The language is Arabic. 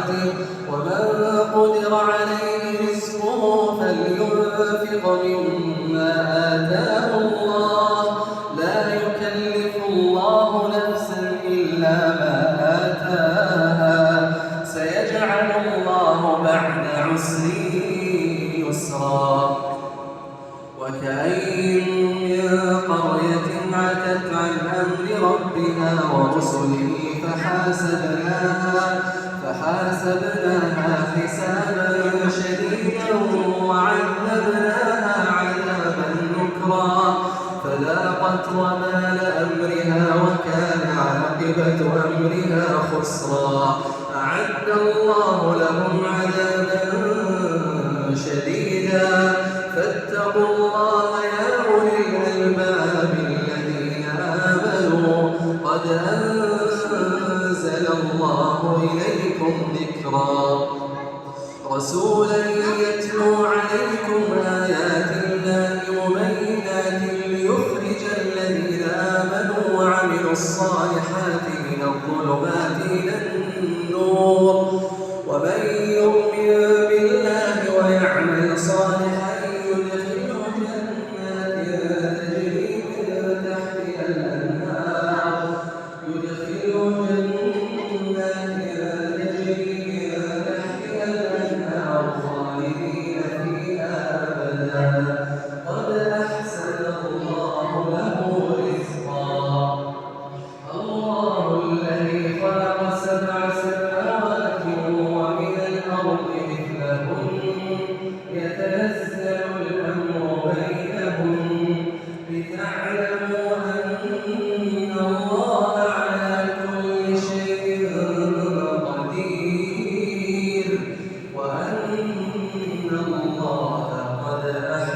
طاعته ومن قدر عليه رزقه فلينفق مما آتاه الله لا يكلف الله نفسا إلا ما آتاها سيجعل الله بعد عسر يسرا وكأين من قرية عتت عن أمر ربها ورسله فحاسبناها حسابا شديدا وعذبناها عذابا نكرا فذاقت وبال أمرها وكان عاقبة أمرها خسرا أعد الله لهم عذابا شديدا فاتقوا الله يا أولي الألباب الذين آمنوا قد أنزل الله إليكم ذكرا رسولا يتلو عليكم آيات الله مبينات ليخرج الذين آمنوا وعملوا الصالحات من الظلمات إلى النور ومن يؤمن بالله ويعمل صالحا يدخله جنات تجري من تحتها الأنهار خالدين فيها أبدا قد أحسن الله له رزقا الله الذي خلق 7 سماوات ومن الأرض مثلهن يتنزل الأمر بينهم لتعلموا أن الله على كل شيء قدير وأن الله قد أحاط